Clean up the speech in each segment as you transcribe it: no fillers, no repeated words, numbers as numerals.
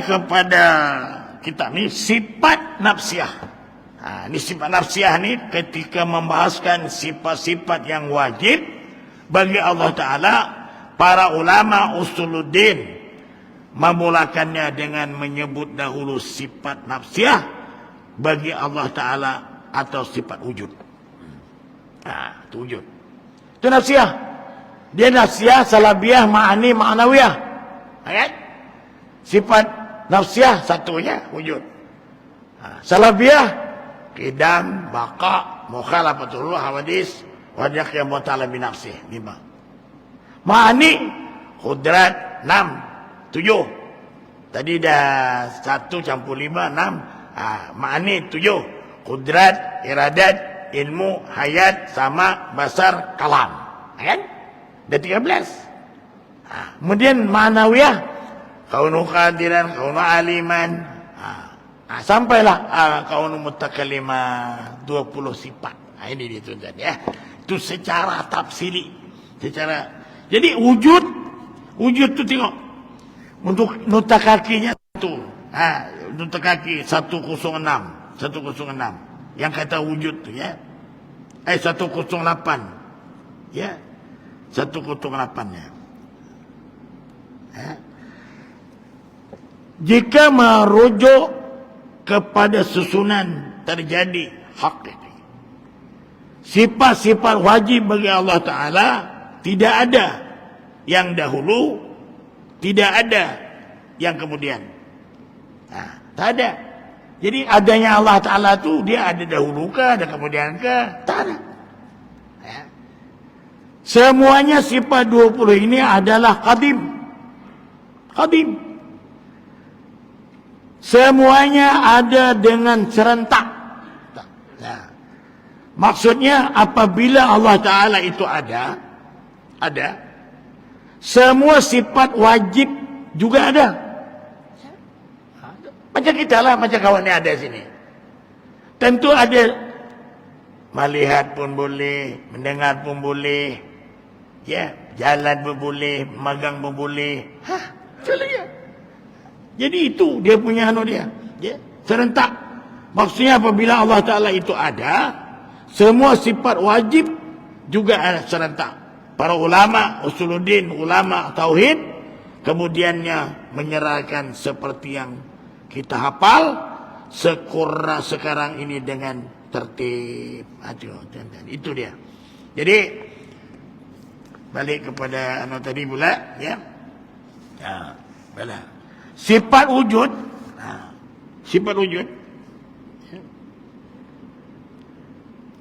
kepada kita ni sifat nafsiah. Ini sifat nafsiah ni ketika membahaskan sifat-sifat yang wajib bagi Allah Ta'ala, para ulama usuluddin memulakannya dengan menyebut dahulu sifat nafsiah bagi Allah Ta'ala atau sifat wujud. Itu wujud. Itu nafsiah. Dia nafsiah, salabiyah, ma'ani, ma'nawiyah. Kan? Sifat nafsiah satunya wujud. Salabiyah, qidam, baqa, mukhalafatul hawadis, wajah yang mu'tala binafsih. 5. Ma'ani, qudrat, 6, 7. Tadi dah 1 campur 5, 6. Ma'ani 7. Qudrat, iradat, ilmu, hayat, sama, basar, kalam. Kan? Dah 13. Kemudian ma'nawiyah, kaunu qadiran, kaunu aliman. Sampailah kaunu mutakallimah, 20 sifat. Ini dia tuan-tuan ya. Itu secara tafsili. Jadi wujud tu tengok. Untuk nota kakinya satu. Nota kaki 106. Yang kata wujud tu ya. 108. Ya. 108 ya. Jika merujuk kepada susunan terjadi hakiki, sifat-sifat wajib bagi Allah Ta'ala tidak ada yang dahulu, tidak ada yang kemudian. Tak ada. Jadi adanya Allah Ta'ala tu dia ada dahulu ke, ada kemudian ke? Tak ada. Semuanya sifat 20 ini adalah qadim. Semuanya ada dengan serentak. Maksudnya apabila Allah Ta'ala itu ada, semua sifat wajib juga ada. Macam kita lah, macam kawan ni ada sini. Tentu ada, melihat pun boleh, mendengar pun boleh, ya, jalan pun boleh, magang pun boleh. Jadi itu dia punya dia. Ya, serentak. Maksudnya apabila Allah Ta'ala itu ada, semua sifat wajib juga ada serentak. Para ulama usuluddin, ulama tauhid, kemudiannya menyerahkan seperti yang kita hafal sekarang ini dengan tertib. Itu dia. Jadi balik kepada tadi pula ya. Sifat wujud,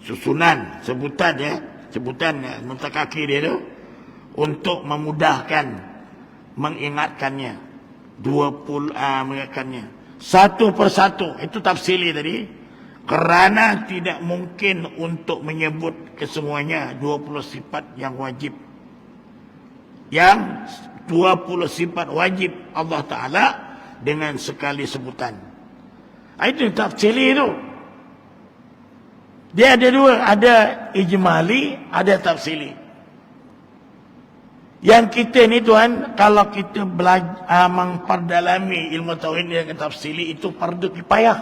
susunan, sebutan nota kaki dia tu untuk memudahkan mengingatkannya, mengingatkannya satu persatu. Itu tafsili tadi, kerana tidak mungkin untuk menyebut kesemuanya 20 sifat yang wajib, yang 20 sifat wajib Allah Ta'ala dengan sekali sebutan. Itu tafsili itu. Dia ada dua, ada ijmali, ada tafsili. Yang kita ni tuan, kalau kita belajar memperdalami ilmu tauhid dengan tafsili, itu fardu kifayah.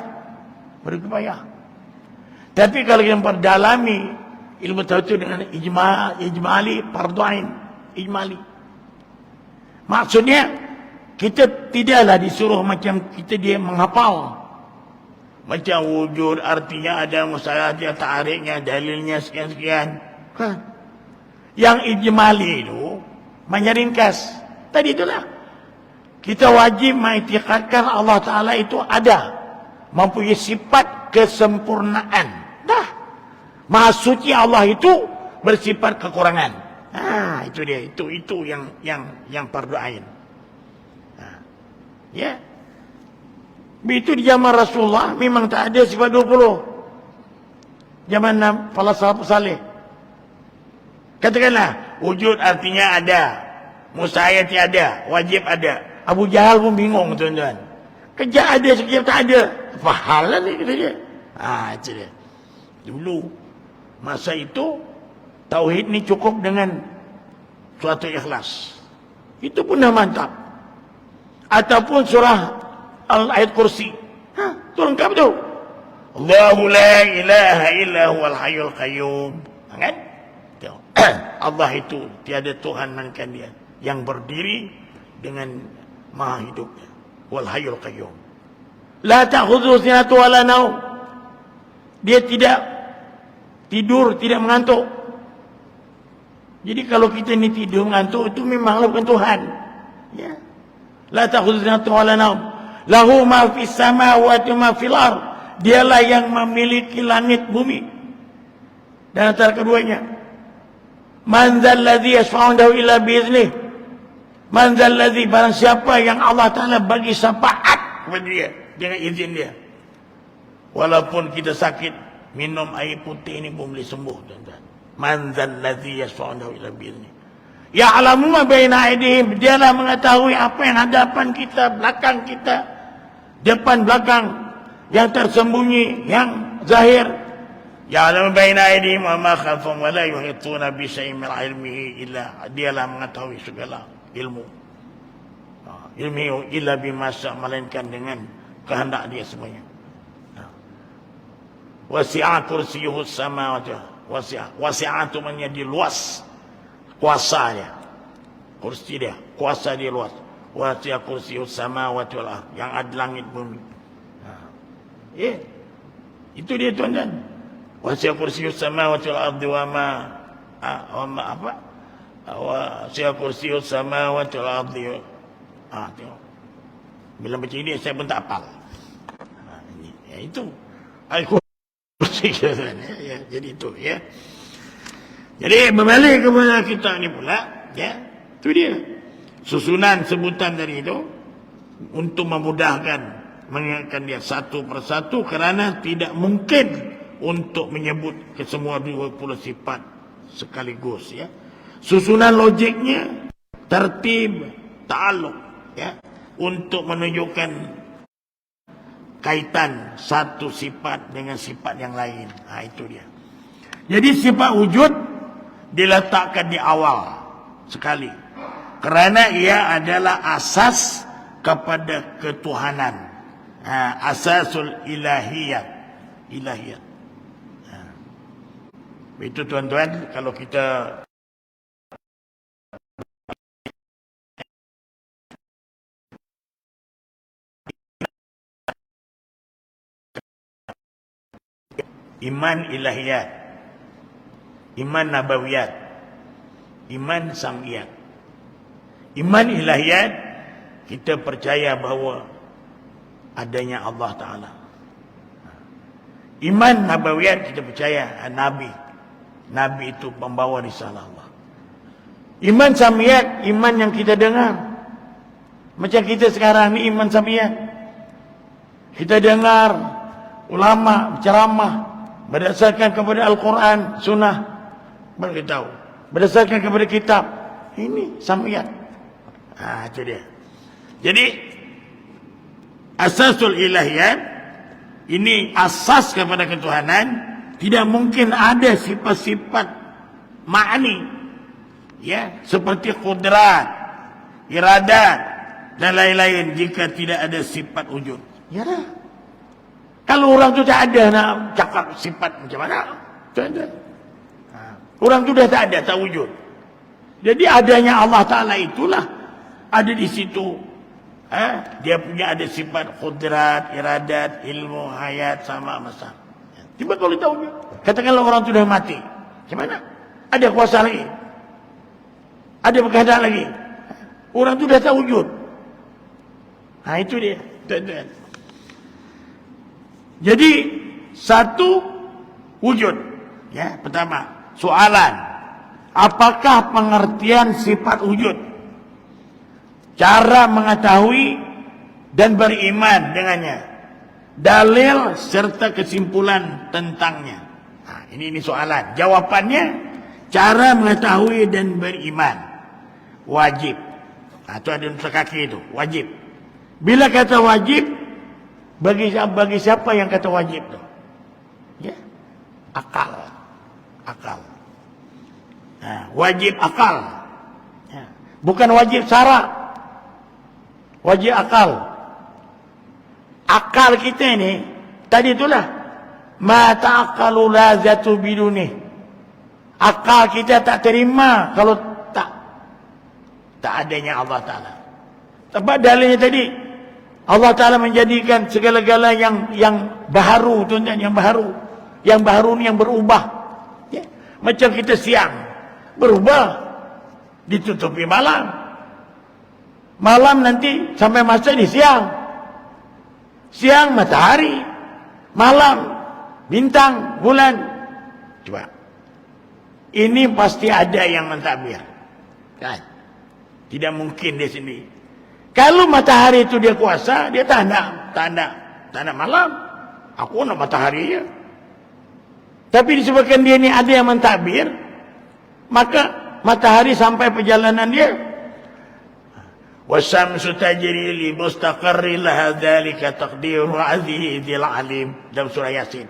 Tapi kalau kita memperdalami ilmu tauhid itu dengan ijmali, fardu ain, ijmali. Maksudnya kita tidaklah disuruh macam kita dia menghafal. Macam wujud artinya ada mustalah, ta'ariknya, dalilnya sekian-sekian. Kan? Yang ijmali itu menyeringkas. Tadi itulah. Kita wajib mengiktikadkan Allah Ta'ala itu ada. Mempunyai sifat kesempurnaan. Dah. Maha suci Allah itu bersifat kekurangan. Itu dia. Itu yang fardu ain. Ya. Itu di zaman Rasulullah memang tak ada sifat 20. Zaman para sahabat saleh. Katakanlah wujud artinya ada, mustahil ada, wajib ada. Abu Jahal pun bingung tuan-tuan. Kejap ada, sekejap tak ada. Apa hal lah ni kata dia. Itu dia. Dulu masa itu tauhid ni cukup dengan suatu ikhlas. Itu pun dah mantap. Ataupun surah ayat kursi. Itu lengkap tu. Allahu la ilaha illa huwal hayyul qayyum. Kan? Allah itu tiada Tuhan melainkan Dia yang berdiri dengan maha hidupnya. Wal hayyul qayyum. La ta'khudhuhu sinatun wa la naum. Dia tidak tidur, tidak mengantuk. Jadi kalau kita ni tidur mengantuk, itu memanglah bukan Tuhan. Ya. La ta'khudhuhu sinatun wa la naum. Lahu ma fis samawati wa ma fil ardh. Dialah yang memiliki langit bumi dan antara keduanya. Man dzal ladzi yashfa'u 'indahu illa bi'iznihi. Man dzal ladzi, barang siapa yang Allah Taala bagi syafaat kepada dia dengan izin dia. Walaupun kita sakit, minum air putih ini pun boleh sembuh, tuan-tuan. Man dzal ladzi yashfa'u 'indahu illa bi'iznihi. Ya'lamu ma baina aydihim. Dialah mengetahui apa yang hadapan kita, belakang kita, depan belakang, yang tersembunyi, yang zahir. Ya'lamu baina aydihim wa ma khalfahum wa la yuhituna bi syai'in min ilmihi illa. Dialah mengetahui segala ilmu. Ilmu illa bima syaa, melainkan dengan kehendak Dia semuanya. Wasi'a kursiyyuhu samawati wasi'a tu maknanya di luas kuasa Dia. Kursi Dia, kuasa Dia luas. Wasi'a kursiyyuhu samawati wal ardh, yang ada langit bumi. Itu dia, tuan-tuan. Wasi'a kursiyyus samawati wal ardi wa ma apa? Wasi'a kursiyyus samawati wal ardi. Tengok. Bila baca ini saya pun tak hafal. Itu al-kursi, ya. Jadi itu, ya. Jadi berbalik kepada kita ni pula, ya. Itu dia. Susunan sebutan dari itu untuk memudahkan mengingatkan dia satu persatu, kerana tidak mungkin untuk menyebut kesemua 20 sifat sekaligus, ya. Susunan logiknya, tertib, ta'alluq, ya, untuk menunjukkan kaitan satu sifat dengan sifat yang lain. Itu dia. Jadi sifat wujud diletakkan di awal sekali, kerana ia adalah asas kepada ketuhanan. Asasul ilahiyat. Itu, tuan-tuan, kalau kita iman ilahiyat, iman nabawiyat, iman sam'iyat. Iman ilahiyat, kita percaya bahawa adanya Allah Ta'ala. Iman nabawiyat, kita percaya Nabi itu pembawa risalah Allah. Iman samiyat, iman yang kita dengar. Macam kita sekarang ni iman samiyat. Kita dengar ulama ceramah berdasarkan kepada Al-Quran, Sunnah, beritahu berdasarkan kepada kitab. Ini samiyat. Itu dia. Jadi asasul ilahiyat ini asas kepada ketuhanan. Tidak mungkin ada sifat-sifat ma'ni, ya, seperti qudrat, iradat dan lain-lain jika tidak ada sifat wujud. Ya dah. Kalau orang tu tak ada nak cakap sifat macam mana? Tak ada. Orang tu dah tak ada, tak wujud. Jadi adanya Allah Ta'ala itulah ada di situ. Dia punya ada sifat qudrat, iradat, ilmu, hayat, sama masa. Tiba kalau tahu dia, katakanlah orang tu dah mati. Macam mana? Ada kuasa lagi. Ada kehendak lagi. Orang tu dah tak wujud. Itu dia. Tuan-tuan. Jadi satu wujud. Ya, pertama, soalan. Apakah pengertian sifat wujud? Cara mengetahui dan beriman dengannya. Dalil serta kesimpulan tentangnya. Ini soalan. Jawapannya, cara mengetahui dan beriman. Wajib. Itu ada nusa kaki itu. Wajib. Bila kata wajib, bagi siapa yang kata wajib tu? Ya, akal. Wajib akal. Ya. Bukan wajib syarak. Wajib akal. akal kita ni, tadi itulah, ma ta'aqalu lazatu biduni. Akal kita tak terima kalau tak adanya Allah Ta'ala. Sebab dalilnya tadi, Allah Ta'ala menjadikan segala-gala yang baharu, tuan-tuan, yang baharu. Yang baharu ni yang berubah. Ya. Macam kita siang, berubah, ditutupi malam. Malam nanti sampai masa di siang. Siang matahari, malam bintang, bulan. Coba. Ini pasti ada yang mentadbir. Kan? Tidak mungkin dia sendiri. Kalau matahari itu dia kuasa, dia tak nak malam. Aku nak matahari je. Tapi disebabkan dia ni ada yang mentadbir, maka matahari sampai perjalanan dia. Wasamsu tajri li mustaqarri laha dzalika taqdiru azizil alim, dalam surah Yasin.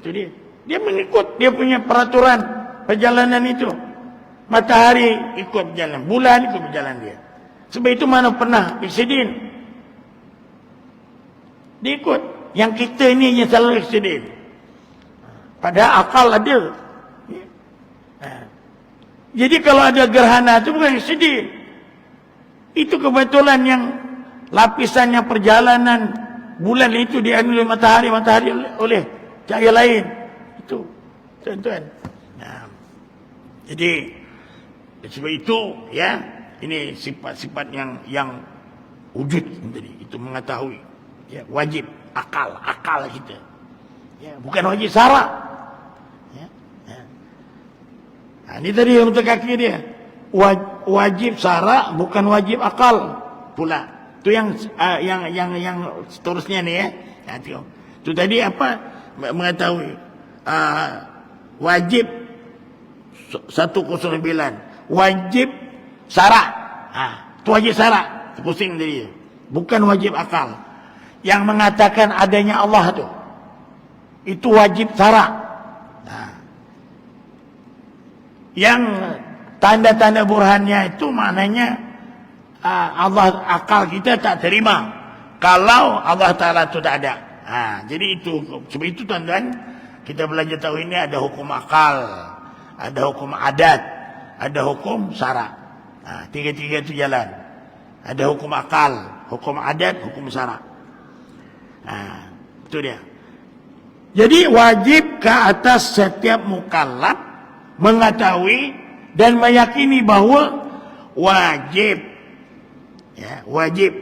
Itu dia. Dia mengikut dia punya peraturan perjalanan itu. Matahari ikut berjalan, bulan ikut berjalan dia. Sebab itu mana pernah insiden. Dia ikut. Yang kita ini yang selalu insiden. Padahal akal ada. Jadi kalau ada gerhana itu bukan insiden. Itu kebetulan yang lapisannya perjalanan bulan itu diambil oleh matahari oleh cahaya lain. Itu, tuan-tuan. Nah, jadi sebab itu, ya, ini sifat-sifat yang wujud tadi. Itu mengetahui, ya, wajib akal kita. Ya, bukan wajib syarak. Ya, ya. Nah, ini tadi yang untuk kaki dia. Wajib syarak bukan wajib akal pula. Itu yang seterusnya ni, ya. Nah, itu tadi apa? Mengetahui wajib 109, wajib syarak. Itu wajib syarak. Pusing tadi. Bukan wajib akal. Yang mengatakan adanya Allah tu, itu wajib syarak. Yang tanda-tanda burhannya itu maknanya Allah, akal kita tak terima kalau Allah Ta'ala itu tak ada. Jadi itu, sebab itu tuan-tuan, kita belajar tahu ini ada hukum akal, ada hukum adat, ada hukum syarak. Tiga-tiga itu jalan. Ada hukum akal, hukum adat, hukum syarak. Itu dia. Jadi wajib ke atas setiap mukallaf mengetahui dan meyakini bahawa wajib, ya, wajib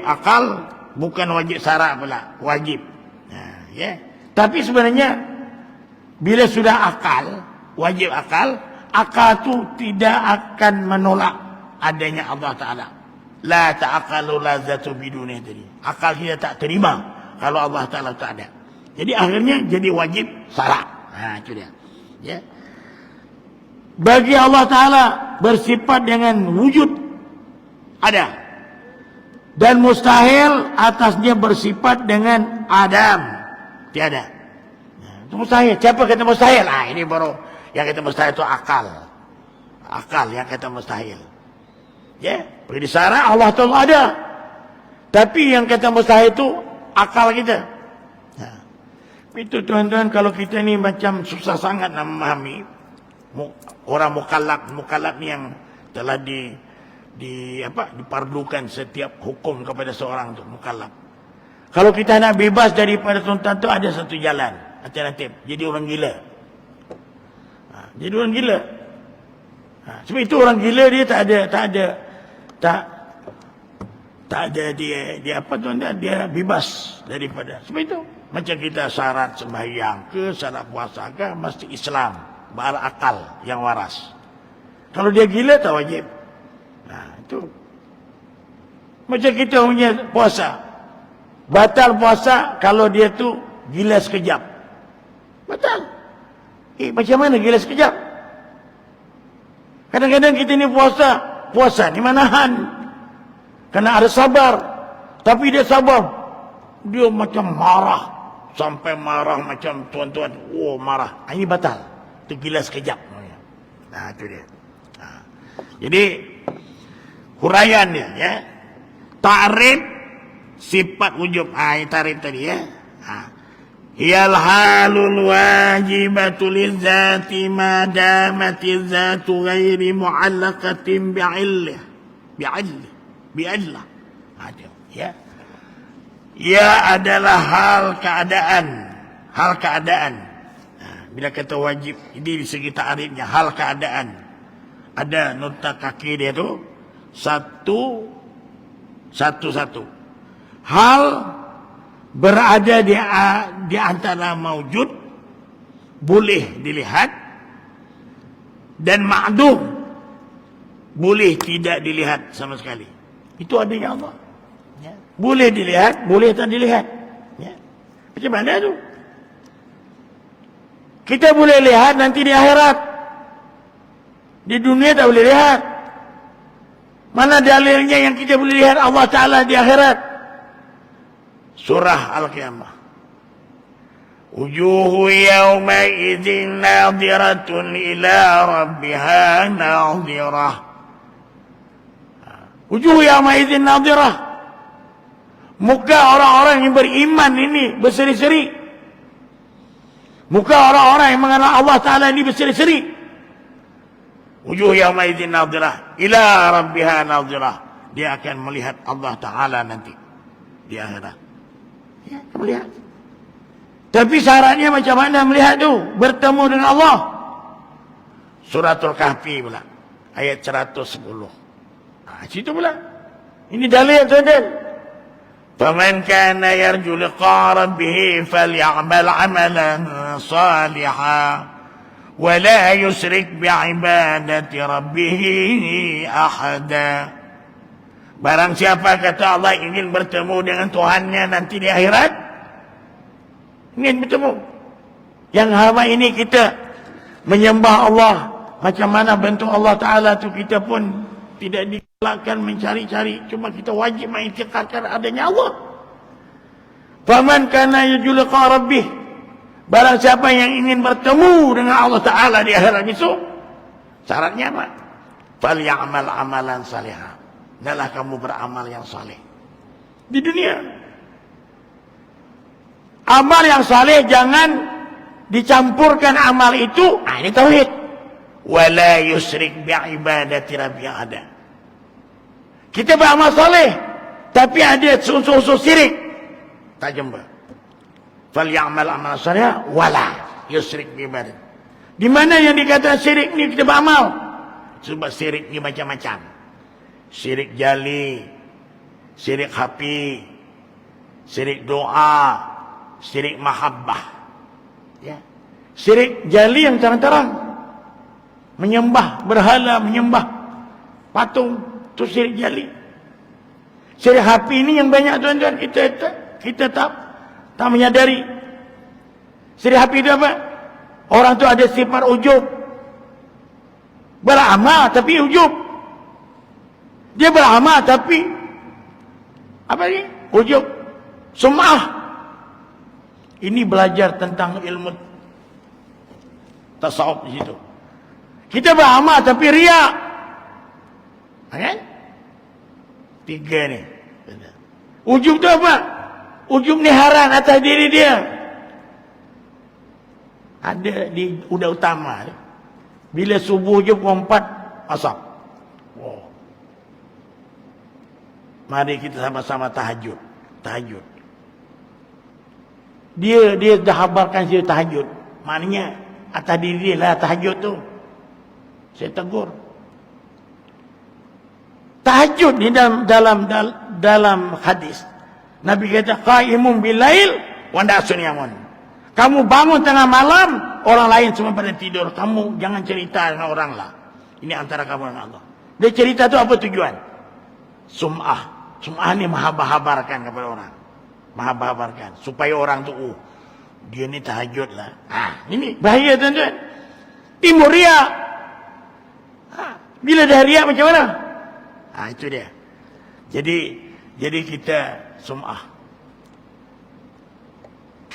akal bukan wajib syarak pula, wajib. Ya. Tapi sebenarnya bila sudah akal, wajib akal itu tidak akan menolak adanya Allah Ta'ala. La ta'aqalu lazatu biduni tadi. Akal kita tak terima kalau Allah Ta'ala tak ada. Jadi akhirnya jadi wajib syarak. Itu dia. Ya. Bagi Allah Ta'ala bersifat dengan wujud ada. Dan mustahil atasnya bersifat dengan adam. Tiada. Itu mustahil. Siapa kata mustahil? Ini baru yang kata mustahil itu akal. Akal yang kata mustahil. Ya, beri syarat Allah Ta'ala ada. Tapi yang kata mustahil itu akal kita. Itu tuan-tuan, kalau kita ni macam susah sangat nak memahami orang mukallaf ni yang telah dipardukan setiap hukum kepada seorang untuk mukallaf. Kalau kita nak bebas daripada tuntutan tu, ada satu jalan alternatif, jadi orang gila. Jadi orang gila. Sebab itu orang gila dia tak ada dia apa tuan-tuan, dia bebas daripada. Sebab itu macam kita syarat sembahyang ke, syarat puasa ke, mesti Islam berakal yang waras. Kalau dia gila tak wajib. Itu macam kita punya puasa, batal puasa kalau dia tu gila sekejap, batal. Macam mana gila sekejap? Kadang-kadang kita ni puasa ni manahan, kena ada sabar. Tapi dia sabar, dia macam marah, sampai marah macam tuan-tuan, marah. Ini batal. Itu gila sekejap. Itu dia. Jadi huraian dia, ya. Ta'rif sifat wujub. Tarif tadi ya. Hiyal halul wajibatu lizzati ma damati zatu ghairi mu'allaqatin bi'illah. Ya. Ia adalah hal keadaan. Bila kata wajib, ini di segi ta'rifnya hal keadaan. Ada nota kaki dia tu satu. Hal berada di antara maujud, boleh dilihat, dan ma'dum, boleh tidak dilihat sama sekali. Itu adanya Allah. Ya. Boleh dilihat, boleh tak dilihat. Ya. Macam mana tu? Kita boleh lihat nanti di akhirat. Di dunia tak boleh lihat. Mana dalilnya yang kita boleh lihat Allah Ta'ala di akhirat? Surah Al-Qiyamah. Wujuhu yawma idzin nadhiratun ila rabbiha nadhirah. Wujuhu yawma idzin nadhirah. Muka orang-orang yang beriman ini berseri-seri. Muka orang-orang yang mengenal Allah Ta'ala ini berseri-seri. Wujuh yawma idzin nadhirah ila rabbiha nadhirah. Dia akan melihat Allah Ta'ala nanti di akhirat. Ya, melihat. Tapi syaratnya macam mana melihat tu? Bertemu dengan Allah. Suratul Kahfi pula. Ayat 110. Situ pula. Ini dalil tuan-tuan. Faman kana yarju liqa rabbih falyamal amalan salihan wa la yusyrik bi'ibadati rabbih ahada. Barang siapa kata Allah ingin bertemu dengan Tuhannya nanti di akhirat, ingin bertemu. Yang selama ini kita menyembah Allah, macam mana bentuk Allah Ta'ala tu kita pun tidak digalakkan mencari-cari. Cuma kita wajib mengiktikadkan adanya Allah. Faman kana yarju liqa rabbih. Barang siapa yang ingin bertemu dengan Allah Ta'ala di akhirat besok, syaratnya apa? Falyamal amalan salihah. Adalah kamu beramal yang saleh. Di dunia. Amal yang saleh jangan dicampurkan amal itu. Ini tauhid. Wala yusyrik bi'ibadati rabbi ada. Kita beramal saleh, tapi ada unsur-unsur syirik. Tak jumpa. Falyamal amalan salihah wala yusyrik bi'ibadati. Di mana yang dikatakan syirik ni kita beramal? Sebab syirik ni macam-macam. Syirik jali, syirik khafi, syirik doa, syirik mahabbah. Ya. Syirik jali yang terang-terang. Menyembah berhala, menyembah patung, itu syirik jali. Syirik khafi ini yang banyak tuan-tuan kita tak menyadari. Syirik khafi itu apa? Orang tu ada sifat ujub. Beramal tapi ujub. Dia beramal tapi apa ni? Ujub, sum'ah. Ini belajar tentang ilmu tasawuf di situ. Kita beramal tapi riak. Kan? 3 ni. Ujub tu apa? Ujub ni haram atas diri dia. Ada di udah utama. Bila subuh je pukul 4 asar. Wow. Mari kita sama-sama tahajud. Tahajud. Dia dah habarkan saya tahajud. Maknanya atas diri dia lah tahajud tu. Saya tegur. Tahajud ni dalam hadis. Nabi kata qaimun bilail wa nasun yamun. Kamu bangun tengah malam, orang lain semua pada tidur. Kamu jangan cerita dengan orang lah. Ini antara kamu dengan Allah. Dia cerita tu apa tujuan? Sum'ah. Sum'ah ni mahabarkan kepada orang. Mahabarkan. Supaya orang tu, dia ni tahajud lah. Ini bahaya tuan-tuan. Timbul riak. Bila dah riak macam mana? Itu dia. Jadi kita sum'ah.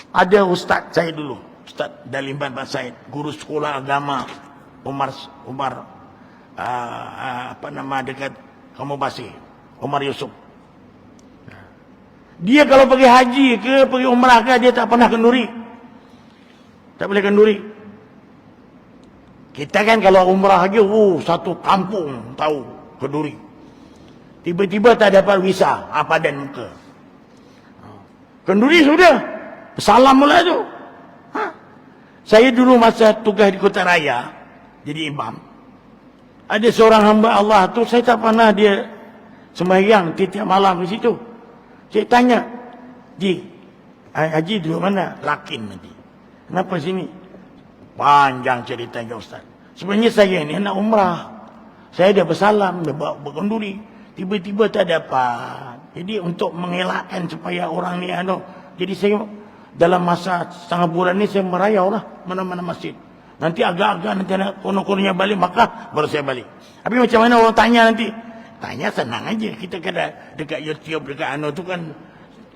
Ada ustaz saya dulu. Ustaz Dalimban Pak Said. Guru sekolah agama. Umar dekat Kamu Basih. Umar Yusuf. Dia kalau pergi haji ke, pergi umrah ke, dia tak pernah kenduri. Tak boleh kenduri. Kita kan kalau umrah haji, satu kampung tahu kenduri. Tiba-tiba tak dapat visa, padan muka. Kenduri sudah. Salam mula tu. Saya dulu masa tugas di Kota Raya, jadi imam. Ada seorang hamba Allah tu, saya tak pernah dia sembahyang tiap malam di situ. Saya tanya, Haji duduk mana? Lakin nanti. Kenapa sini? Panjang ceritanya Ustaz. Sebenarnya saya ni nak umrah. Saya dah bersalam, dah berkenduri. Tiba-tiba tak dapat. Jadi untuk mengelakkan supaya orang ni jadi saya dalam masa setengah bulan ni saya merayau lah mana-mana masjid. Nanti agak-agak nanti nak kono-kononya balik, maka baru saya balik. Tapi macam mana orang tanya nanti? Tanya senang aja. Kita kena dekat YouTube, dekat tu kan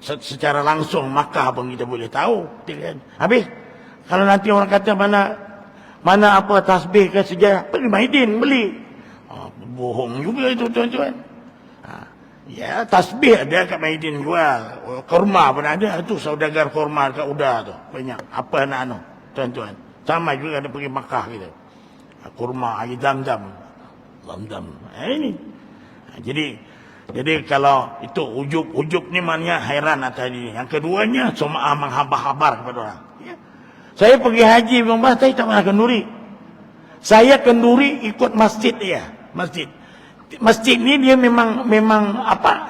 secara langsung Makkah pun kita boleh tahu. Habis kalau nanti orang kata mana apa tasbih ke sejarah, pergi Maidin beli. Bohong juga itu tuan-tuan. Ya, tasbih ada kat Maidin jual. Kurma pun ada. Itu saudagar kurma kat Uda tu. Banyak. Apa nak tuan-tuan. Sama juga ada pergi Makkah kita. Kurma, air dam-dam. Dam-dam. Ini. Jadi kalau itu ujub ni maknanya hairan atas diri. Yang keduanya sum'ah menghabar-habar kepada orang. Ya. Saya pergi haji, saya tak pernah kenduri. Saya kenduri ikut masjid dia. Masjid ni dia memang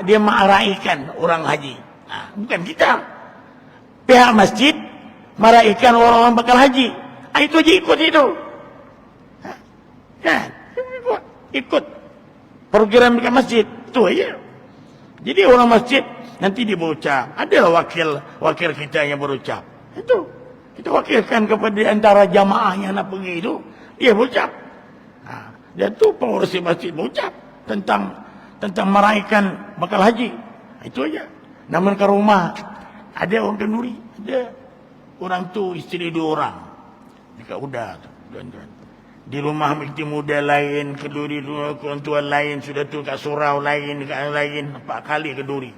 dia meraikan orang haji. Bukan kita. Pihak masjid meraikan orang-orang bakal haji. Itu aja ikut itu. Ikut program dekat masjid. Itu aja. Jadi orang masjid nanti dia berucap. Ada wakil kita yang berucap. Itu. Kita wakilkan kepada antara jamaah yang nak pergi itu. Dia berucap. Dan tu pengurus masjid berucap tentang meraihkan bakal haji. Itu aja. Namun ke rumah ada orang kenduri, ada orang tu isteri 2 orang dekat Uda tu, tuan-tuan. Di rumah mesti muda lain, kenduri dua, orang tua lain, sudah tu kat surau lain, dekat lain, 4 kali kenduri.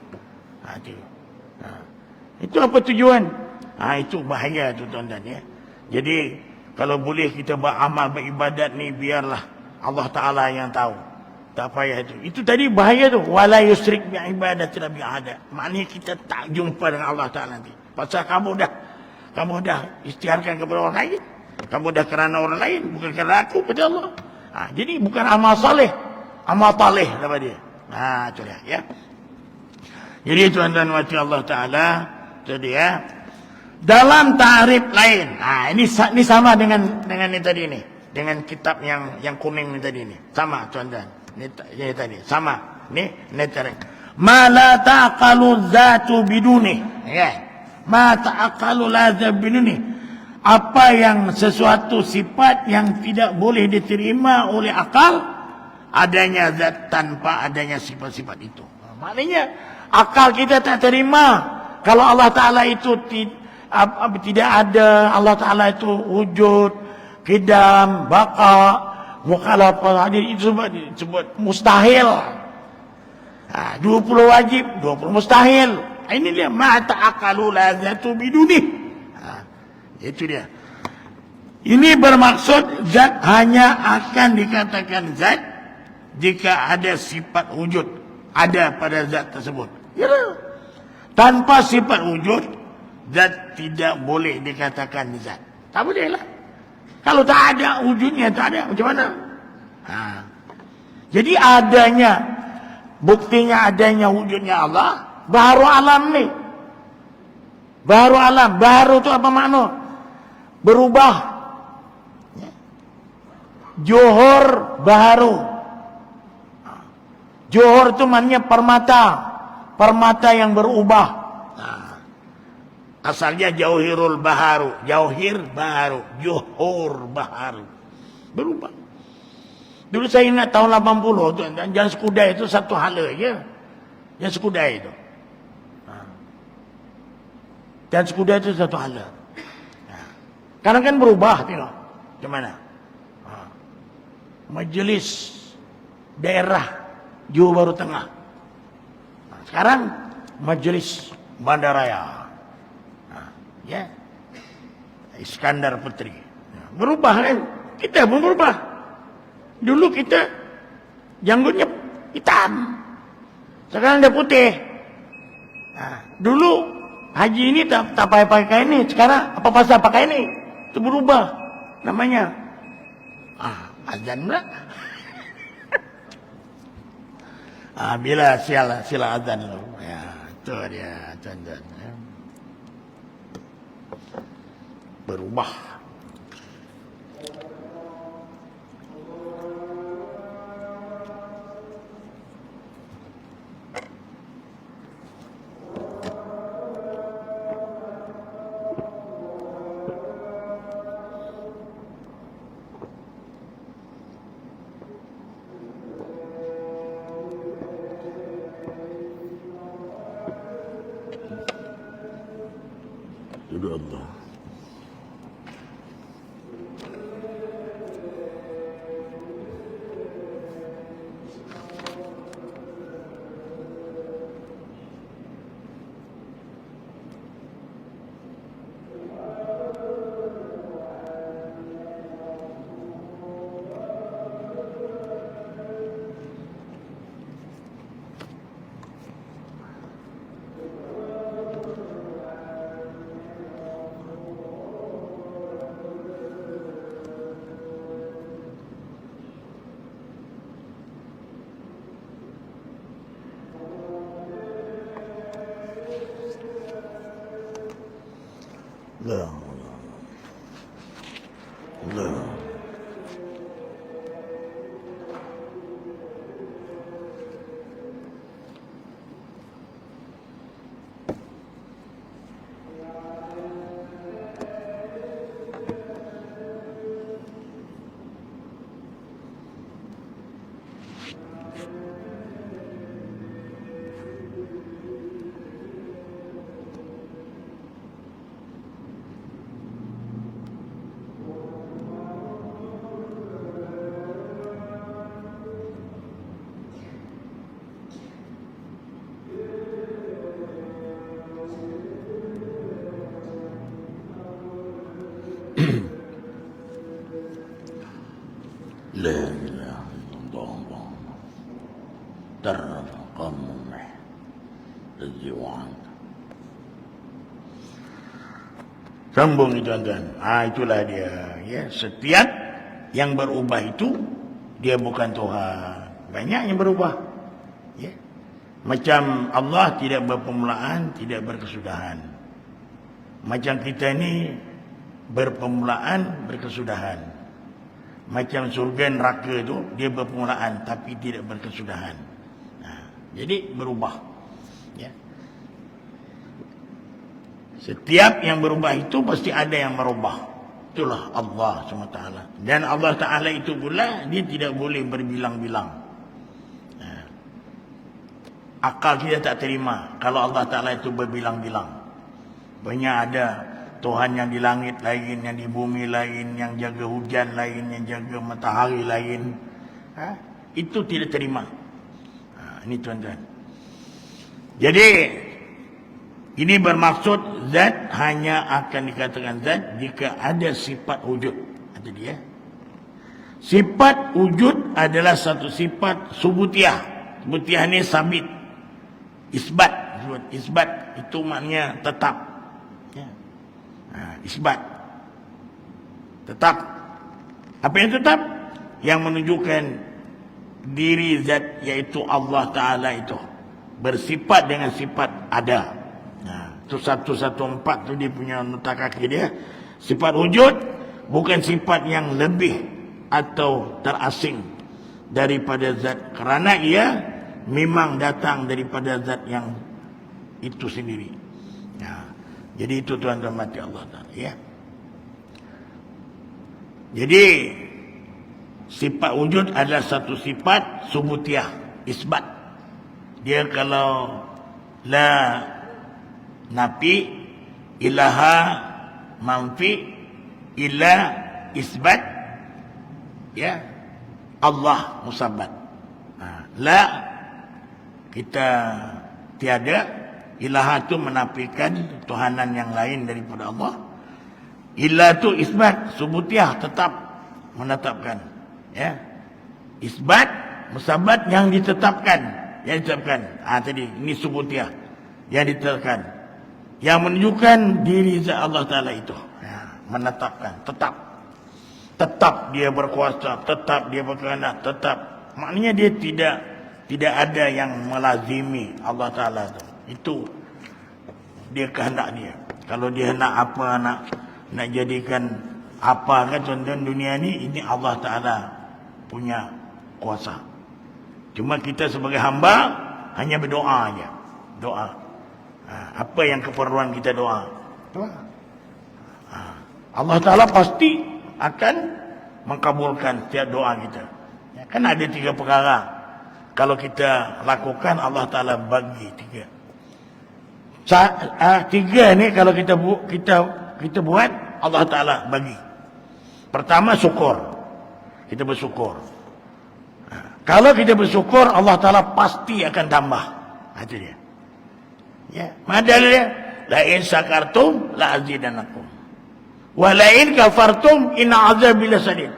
Itu apa tujuan? Itu bahaya tu tuan-tuan ya. Jadi kalau boleh kita beramal beribadat ni biarlah Allah Ta'ala yang tahu. Tak payah itu. Itu tadi bahaya tu. Wala yusrik bi'ibadati rabbi ahada. Maknanya kita tak jumpa dengan Allah Ta'ala nanti. Pasal kamu dah istiharkan kepada orang lain. Kamu dah kerana orang lain. Bukan kerana aku pada Allah. Jadi bukan amal saleh. Amal taleh daripada dia. Itu dia. Ya. Jadi tuan-tuan wati Allah Ta'ala. Itu dia. Dalam ta'rif lain. Ini sama dengan ni tadi ni. Dengan kitab yang kuning ni tadi ni. Sama tuan-tuan. Ini tadi. Sama. Ni tadi. Ma la ta'aqalu zatu biduni. Ma ta'aqalu la zatu biduni. Apa yang sesuatu sifat yang tidak boleh diterima oleh akal. Adanya zat tanpa adanya sifat-sifat itu. Maknanya akal kita tak terima. Kalau Allah Ta'ala itu tidak ada. Allah Ta'ala itu wujud, qidam, baqa, mukhalafah, itu sebut mustahil. 20 wajib, 20 mustahil. Ini dia ma ta'aqalu la zatu biduni. Itu dia. Ini bermaksud zat hanya akan dikatakan zat jika ada sifat wujud ada pada zat tersebut. Ya. Tanpa sifat wujud zat tidak boleh dikatakan zat. Tak boleh lah. Kalau tak ada wujudnya, tak ada. Macam mana? Jadi buktinya adanya wujudnya Allah, baru alam ni. Baru alam. Baru tu apa makna? Berubah. Johor baru. Johor tu maknanya permata. Permata yang berubah. Asalnya jauhirul baharu. Jauhir baharu. Johor baharu. Berubah. Dulu saya ingat tahun 80 tu. Jalan Sekudai itu satu hala je. Jalan Sekudai itu. Jalan Sekudai itu satu hala. Karena kan berubah. Tengok. Macam mana? Majlis daerah Johor Baru Tengah. Sekarang majlis Bandaraya. Ya. Iskandar Putri. Berubah kan? Kita pun berubah. Dulu kita janggutnya hitam. Sekarang dia putih. Dulu haji ini tak pakai ini. Sekarang apa pasal pakai ini? Itu berubah namanya. Azan pula. Bila sila azan lu. Ya, itu dia azan. Ya. Berubah. Duduk Allah. Allah. Allah. La ilaha illallah. Tarqam Tujuan. Sambung itu tuan-tuan. Itulah dia. Ya, setiap yang berubah itu dia bukan Tuhan. Banyak yang berubah. Ya. Macam Allah tidak berpermulaan, tidak berkesudahan. Macam kita ni berpermulaan, berkesudahan. Macam surga neraka itu dia berpermulaan tapi tidak berkesudahan. Jadi berubah. Ya. Setiap yang berubah itu pasti ada yang merubah. Itulah Allah SWT. Dan Allah Ta'ala itu pula dia tidak boleh berbilang-bilang. Akal kita tak terima kalau Allah Ta'ala itu berbilang-bilang. Banyak ada Tuhan yang di langit lain, yang di bumi lain, yang jaga hujan lain, yang jaga matahari lain. Itu tidak terima. Ini tuan-tuan. Jadi ini bermaksud zat hanya akan dikatakan zat jika ada sifat wujud. Itu dia. Sifat wujud adalah satu sifat subutiyah. Subutiyah ni sabit. Isbat. Isbat itu maknanya tetap. Ya. Isbat. Tetap. Apa yang tetap? Yang menunjukkan diri zat yaitu Allah Ta'ala itu bersifat dengan sifat ada. Itu 114 tu dia punya nota kaki dia. Sifat wujud bukan sifat yang lebih atau terasing daripada zat, kerana ia memang datang daripada zat yang itu sendiri. Jadi itu tuan-tuan mati Allah Ta'ala, ya. Jadi sifat wujud adalah satu sifat subutiyah, isbat. Dia kalau la nafi ilaha manfi illa isbat, ya, Allah musabbat. La kita tiada, Ilah itu menafikan tuhanan yang lain daripada Allah. Ilah itu isbat, subutiah, tetap, menetapkan. Ya. Isbat, musabat yang ditetapkan. Yang ditetapkan. Tadi, ini subutiah. Yang ditetapkan. Yang menunjukkan diri zat Allah Ta'ala itu. Ya, menetapkan, tetap. Tetap dia berkuasa, tetap dia berkehendak, tetap. Maknanya dia tidak ada yang melazimi Allah Ta'ala itu. Itu dia kehendak dia. Kalau dia nak apa, nak jadikan apa kan contoh dunia ini Allah Ta'ala punya kuasa. Cuma kita sebagai hamba hanya berdoa aja. Doa. Apa yang keperluan kita doa? Doa. Allah Ta'ala pasti akan mengkabulkan setiap doa kita. Ya, kan ada 3 perkara. Kalau kita lakukan, Allah Ta'ala bagi 3. 3 ni kalau kita buat, Allah Ta'ala bagi. Pertama, syukur. Kita bersyukur. Kalau kita bersyukur, Allah Ta'ala pasti akan tambah. Itu dia. Ya, madalnya la in syakartum la azidanakum. Walain kafartum inna azabi lasadid.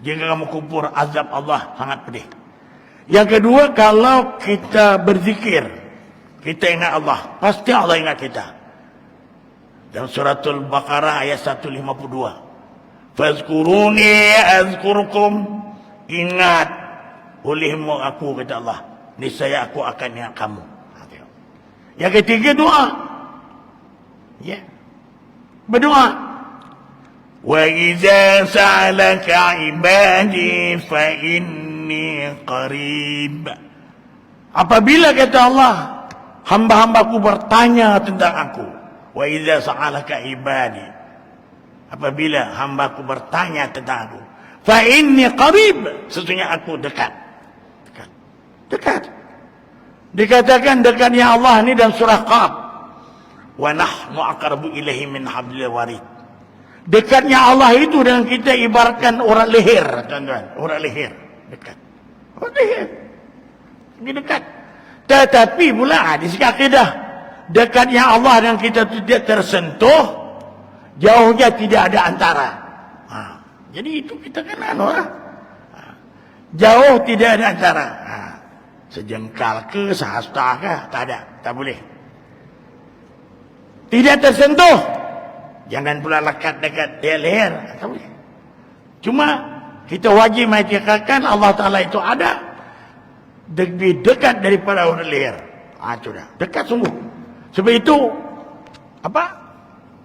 Jika kamu kufur, azab Allah sangat pedih. Yang kedua, kalau kita berzikir, kita ingat Allah, pasti Allah ingat kita. Dalam suratul Baqarah ayat 152. Fazkuruni azkurukum. Ingat olehmu aku, kata Allah. Niscaya aku akan ingat kamu. Yang ketiga, doa. Ya. Berdoa. وَإِذَا سَأَلَكَ عِبَادِي فَإِنِّي قَرِيبٌ. Apabila kata Allah, hamba-hambaku bertanya tentang aku. وَإِذَا سَأَلَكَ عِبَادِي. Apabila hambaku bertanya tentang aku. فَإِنِّي قَرِيبٌ. Sesungguhnya aku dekat. Dekat. Dikatakan dekatnya Allah ini dalam surah Qaf. وَنَحْنُ أَقْرَبُ إِلَيْهِ مِنْ حَبْلِ الْوَرِيدِ. Dekatnya Allah itu dengan kita ibaratkan orang leher, tuan-tuan. Orang leher. Dekat. Orang leher. Ini dekat. Tetapi pula di segi akidah, dekatnya Allah dengan kita tidak tersentuh, jauhnya tidak ada antara. Jadi itu kita kenal orang. Jauh tidak ada antara. Sejengkal ke, sehasta ke, tak ada. Tak boleh. Tidak tersentuh. Jangan pula lekat dekat dia leher. Tak boleh. Cuma kita wajib mengiktirafkan Allah Ta'ala itu ada. Lebih dekat daripada orang leher. Itu dah. Dekat sungguh. Sebab itu, apa?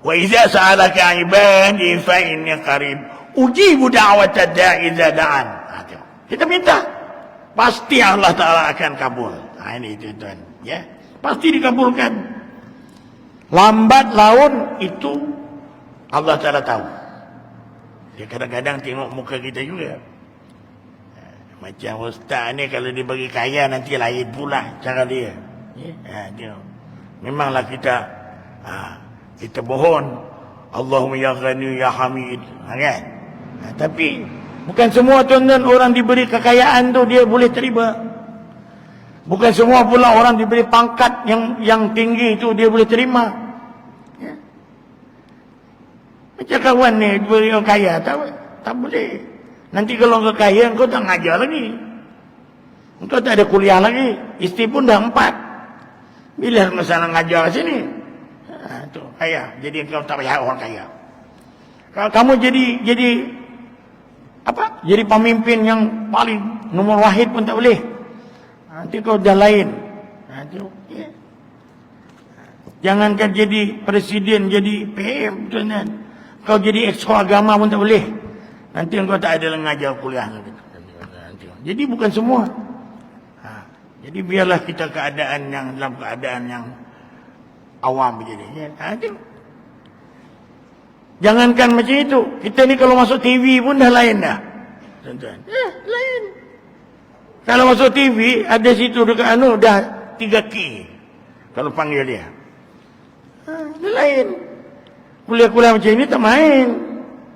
Wa iza sa'alaka ibadi fa inni qarib. Ujibu da'wata da'i idza da'an. Kita minta. Pasti Allah Ta'ala akan kabul. Ini tuan. Ya. Pasti dikabulkan. Lambat laun itu Allah Ta'ala tahu. Dia kadang-kadang tengok muka kita juga. Macam ustaz ni kalau dia bagi kaya nanti lain pula cara dia. Memanglah kita mohon Allahumma ya ghani ya hamid. Kan? Tapi bukan semua tuan-tuan orang diberi kekayaan tu dia boleh terima. Bukan semua pula orang diberi pangkat yang tinggi itu dia boleh terima. Macam kawan ni diberi orang kaya, tak boleh. Nanti kalau kau kaya, kau tak ngajar lagi. Kau tak ada kuliah lagi. Isteri pun dah 4. Bila masalah ngajar sini? Tu kaya. Jadi kau tak payah orang kaya. Kalau kamu jadi apa? Jadi pemimpin yang paling nomor wahid pun tak boleh. Nanti kau dah lain. Ya. Jangankan jadi presiden, jadi PM, tuan-tuan. Kau jadi eksko agama pun tak boleh. Nanti kau tak ada mengajar kuliah. Jadi bukan semua. Jadi biarlah kita dalam keadaan yang awam begini. Jangankan macam itu. Kita ni kalau masuk TV pun dah lain dah. Tuan-tuan. Lain. Kalau masuk TV, ada situ dekat dah 3 key. Kalau panggil dia. Dah lain. Kuliah-kuliah macam ini tak main.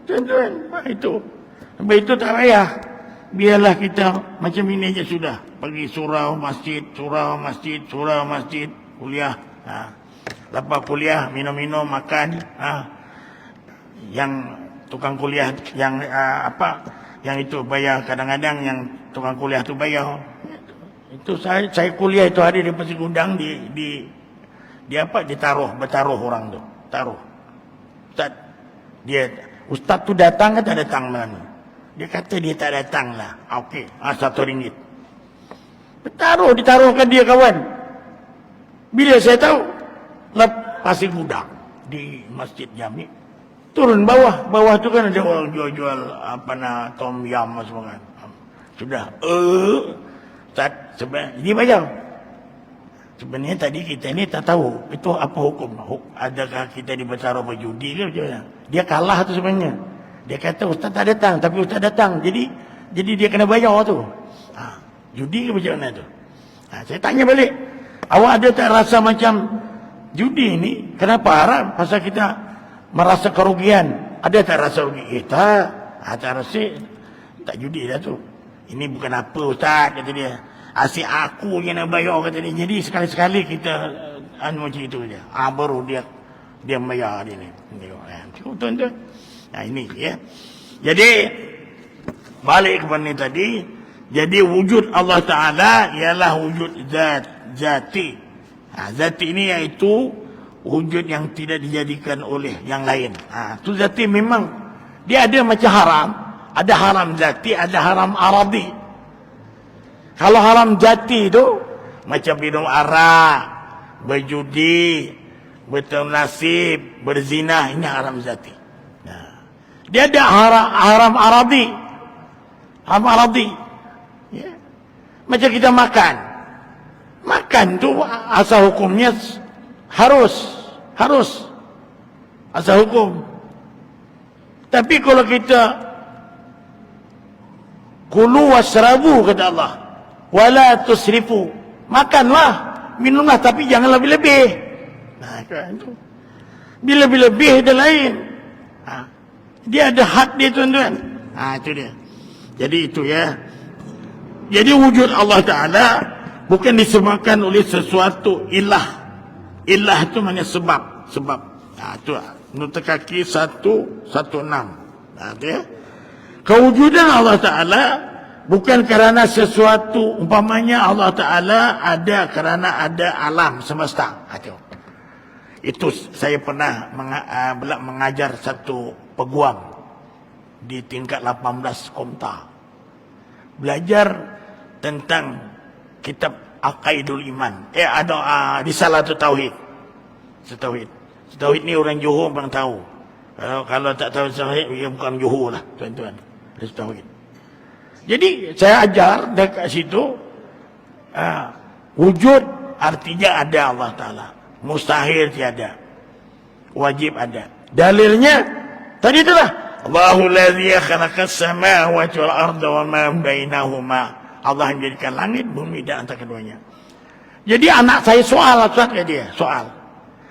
Tuan-tuan. Itu. Sampai itu tak payah. Biarlah kita macam ini aja sudah. Pergi surau masjid, kuliah. Lepas kuliah, minum-minum, makan. Yang tukang kuliah, yang yang itu bayar. Kadang-kadang yang tukang kuliah tu bayar. Itu saya kuliah itu hari di Pasir Gudang bertaruh orang tu. Taruh. Ustaz tu datang ke tak datang mana? Dia kata dia tak datang lah. Okey, RM1. Ditaruhkan dia kawan. Bila saya tahu, Pasir Gudang di Masjid Jami. Turun bawah tu kan ada orang jual tom yam semua kan. Sudah. Ustaz, sebenarnya bayar. Sebenarnya tadi kita ni tak tahu itu apa hukum. Adakah kita bertaruh berjudi ke macam mana? Dia kalah tu sebenarnya. Dia kata Ustaz tak datang, tapi Ustaz datang. Jadi dia kena bayar tu. Judi ke macam mana tu? Saya tanya balik. Awak ada tak rasa macam judi ni? Kenapa haram? Pasal kita merasa kerugian. Ada tak rasa rugi? Tak rasa. Tak judi dah tu. Ini bukan apa Ustaz, kata dia. Asyik aku yang nak bayar, kata dia. Jadi sekali-sekali kita macam itu je. Baru dia bayar dia ni. Cukup tuan-tuan. Ini ya. Jadi balik kepada ni tadi. Jadi wujud Allah Ta'ala ialah wujud zati. Zati ini iaitu wujud yang tidak dijadikan oleh yang lain. Itu zati memang dia ada macam haram. Ada haram zati, ada haram aradi. Kalau haram zati itu macam minum arak, berjudi, berternasib, berzina, ini haram zati. Dia ada haram aradi. Haram aradi. Ya. Macam kita makan. Makan tu asal hukumnya harus asal hukum. Tapi kalau kita kulu wasrabu, kata Allah, wala tusrifu, makanlah, minumlah, tapi jangan lebih-lebih. Kan itu. Bila lebih dia lain. Dia ada had dia tuan-tuan. Itu dia. Jadi itu ya. Jadi wujud Allah Ta'ala bukan disebabkan oleh sesuatu ilah. Ilah itu maknanya sebab. Itu nota kaki 116. Ya. Kewujudan Allah Ta'ala bukan kerana sesuatu, umpamanya Allah Ta'ala ada kerana ada alam semesta. Itu saya pernah mengajar satu peguam di tingkat 18 Komta. Belajar tentang kitab Aqaidul Iman. Ada Risalatul Tauhid. Tauhid ni orang Johor bang tahu. Kalau tak tahu Tauhid, dia bukan Johor lah, tuan-tuan. Tauhid. Jadi saya ajar dekat situ, wujud artinya ada Allah Ta'ala. Mustahil tiada. Wajib ada. Dalilnya tadi itulah. Allahu ladzi khalaqas samawati wal arda wa ma bainahuma. Allah menjadikan langit, bumi dan antara keduanya. Jadi anak saya soal Ustaz ke dia, soal.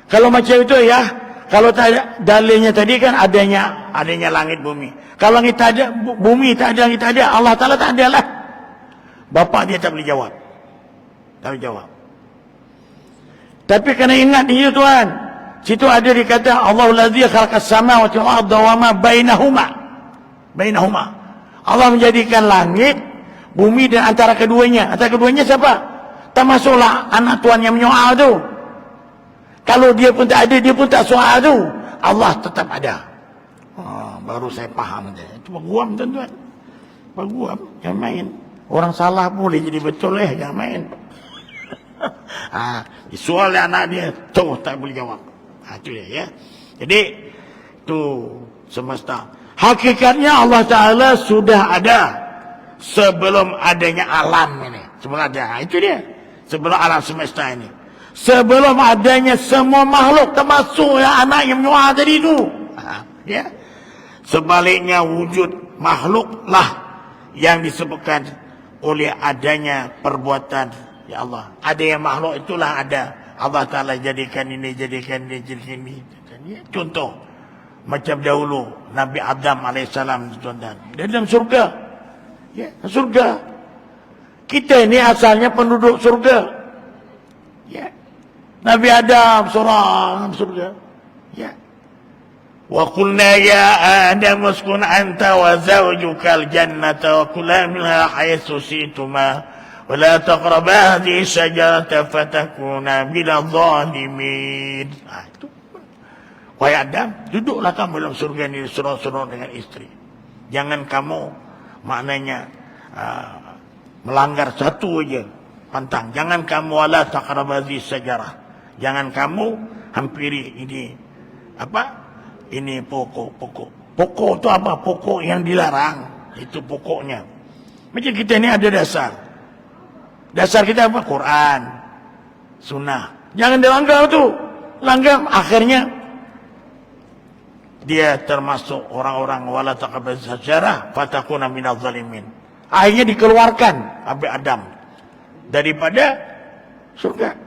Kalau macam itu ya, kalau tak ada dalilnya tadi kan adanya langit bumi. Kalau langit tak ada, bumi tak ada, langit tak ada, Allah Ta'ala tak ada lah. Bapak dia tak boleh jawab. Tak boleh jawab. Tapi kena ingat ni tuan. Situ ada dikata Allahu ladzi khalaqas samawati wal arda wa ma bainahuma. Allah menjadikan langit, bumi dan antara keduanya. Antara keduanya siapa? Termasuklah anak tuan yang menyoal tu. Kalau dia pun tak ada, dia pun tak soal tu, Allah tetap ada. Baru saya faham dia. Itu peguam tuan-tuan. Peguam, jangan main. Orang salah boleh jadi betul jangan main. Soal anak dia, tu tak boleh jawab. Itu dia ya. Jadi tu semesta. Hakikatnya Allah Ta'ala sudah ada sebelum adanya alam ini. Sebelum ada. Itu dia. Sebelum alam semesta ini. Sebelum adanya semua makhluk, termasuk anak yang menyoal tadi itu. Ya. Sebaliknya wujud makhluklah yang disebutkan oleh adanya perbuatan ya Allah. Ada yang makhluk itulah ada. Allah Ta'ala jadikan ini, jadikan ini. Contoh, macam dahulu Nabi Adam AS, tuan-tuan, dia dalam surga. Ya, surga. Kita ini asalnya penduduk surga. Ya. Nabi Adam seorang surga. Ya. Wa qulna ya Adam uskun anta wa zawjukal jannata wa kula minha haythu syi'tuma wa la taqraba hadhihi syajarata fatakuna minadh dhalimin. Itu. Wahai Adam, duduklah kamu dalam surga ini seronok-seronok dengan istri. Jangan kamu maknanya melanggar satu aja pantang. Jangan kamu wala taqrab hadhihi syajarah. Jangan kamu hampiri ini apa? Ini pokok. Pokok itu apa? Pokok yang dilarang. Itu pokoknya. Macam kita ini ada dasar. Dasar kita apa? Quran, sunnah. Jangan dilanggar tu. Langgar akhirnya dia termasuk orang-orang wala taqrab syajarah fatakuna minadh dhalimin. Akhirnya dikeluarkan Nabi Adam daripada surga.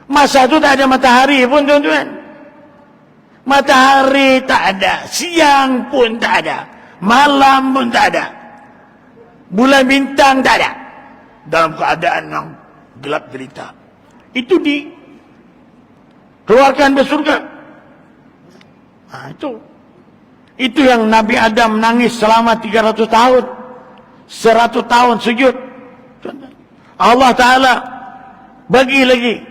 Masa itu tak ada matahari pun, tuan-tuan. Matahari tak ada, siang pun tak ada, malam pun tak ada, bulan bintang tak ada, dalam keadaan yang gelap gelita. Itu dikeluarkan dari surga. Itu yang Nabi Adam nangis selama 300 tahun, 100 tahun sujud. Allah Ta'ala bagi lagi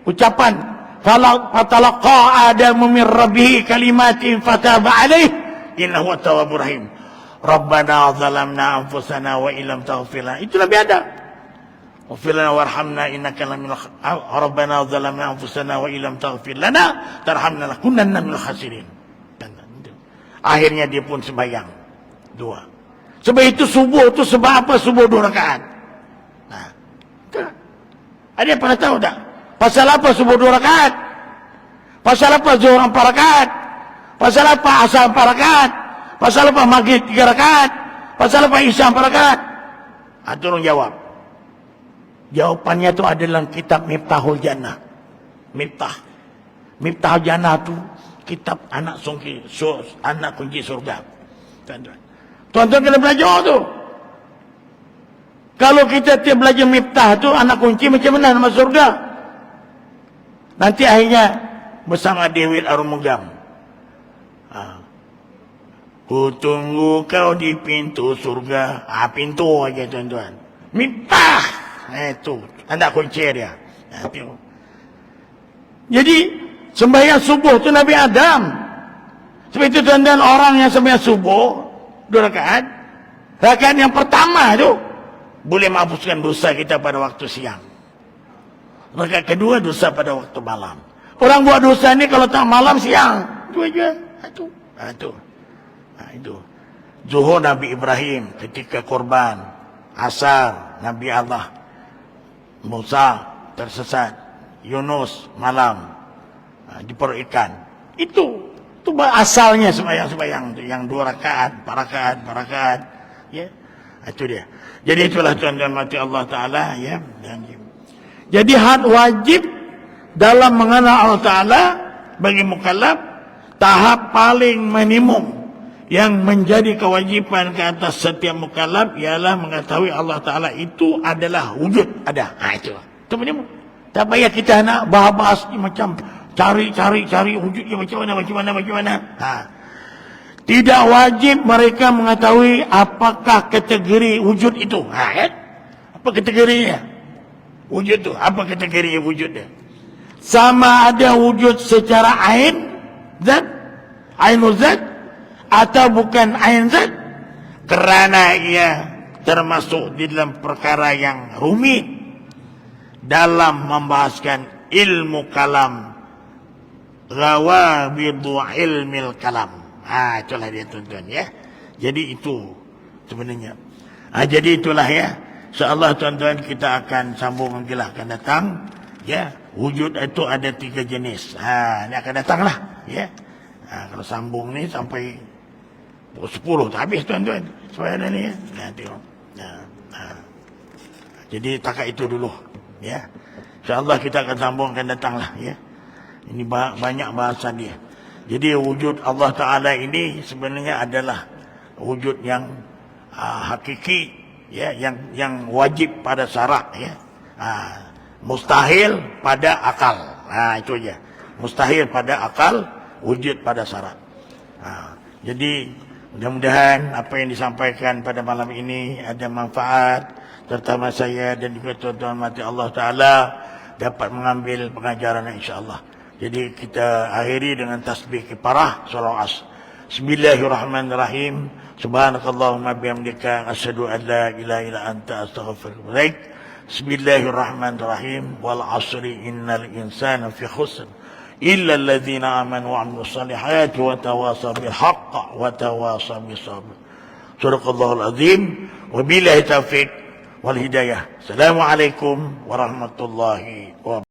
ucapan, fatalaqa Adamu min rabbih kalimatin fataba alaih innahu at-tawwabur rahim. Rabbana zalamna anfusana wa illam taghfir lana. Itu Nabi Adam. Waghfir lana warhamna innaka laminal Rabbana zalamna anfusana wa illam taghfir lana tarhamna lakunanna minal khasirin. Akhirnya dia pun sembahyang 2. Sebab itu subuh itu sebab apa subuh 2 rakaat? Nah, ada yang pernah tahu tak? Pasal apa subuh 2 rakaat? Pasal apa zuhur 4 rakaat? Pasal apa asar 4 rakaat? Pasal apa maghrib 3 rakaat? Pasal apa isya 4 rakaat? Tolong jawab. Jawapannya itu ada dalam kitab Miftahul Jannah. Miftahul Jannah itu kitab anak kunci surga. Tuan-tuan kena belajar tu. Kalau kita tiap belajar Miftah tu anak kunci macam mana nama surga? Nanti akhirnya bersama Dewi Arumugam. Ku tunggu kau di pintu surga. Pintu aja tuan-tuan. Miftah. Itu anak kunci dia. Jadi sembahyang subuh tu Nabi Adam. Sebab itu tuan-tuan orang yang sembahyang subuh 2 rakaat. Rakaat yang pertama tu boleh menghapuskan dosa kita pada waktu siang. Rakaat kedua dosa pada waktu malam. Orang buat dosa ni kalau tak malam siang. Itu aja. Itu. Zuhur Nabi Ibrahim ketika korban. Asar Nabi Allah Musa tersesat. Yunus malam di perut ikan. Itu asalnya sembahyang yang 2 rakaat, 4 rakaat. Ya. Itu dia. Jadi itulah tuan-tuan mati Allah Ta'ala ya. Jadi had wajib dalam mengenal Allah Ta'ala bagi mukallaf, tahap paling minimum yang menjadi kewajiban ke atas setiap mukallaf ialah mengetahui Allah Ta'ala itu adalah wujud, ada. Itu minimum. Tak payah kita nak bahas macam cari wujudnya macam mana. Tidak wajib mereka mengetahui apakah kategori wujud itu. Apa kategorinya? Wujud itu, apa kategori wujud dia? Sama ada wujud secara ain, zat, ainul zat, atau bukan ain zat, kerana ia termasuk di dalam perkara yang rumit dalam membahaskan ilmu kalam, ghawabidu ilmil kalam. Itulah dia tuan-tuan ya. Jadi itu sebenarnya. Jadi itulah ya. InsyaAllah tuan-tuan kita akan sambung lagi lah akan datang. Ya, wujud itu ada 3 jenis. Ini akan datanglah ya. Kalau sambung ni sampai pukul 10 tak habis tuan-tuan. Supaya ada ni ya. Tengok. Jadi takat itu dulu ya. InsyaAllah kita akan sambung akan datanglah ya. Ini banyak bahasa dia. Jadi wujud Allah Ta'ala ini sebenarnya adalah wujud yang hakiki ya, yang wajib pada syarak ya. Mustahil pada akal. Itu aja. Mustahil pada akal, wujud pada syarat. Jadi mudah-mudahan apa yang disampaikan pada malam ini ada manfaat, terutama saya dan juga tuan-tuan mati Allah Ta'ala dapat mengambil pengajaran insya-Allah. Jadi kita akhiri dengan tasbih kifarah surah As. Bismillahirrahmanirrahim. Subhanakallahumma bihamdika asyhadu an la ilaha illa anta astaghfiruka wa atubu ilaik. Bismillahirrahmanirrahim. Wal 'asri innal insana fi khusr illa alladhina amanu wa 'amilus solihati wa tawasaw bil haqq wa tawasaw bis sabr. Sadaqallahul azim. Wabillahi taufiq wal hidayah. Assalamualaikum warahmatullahi wabarakatuh.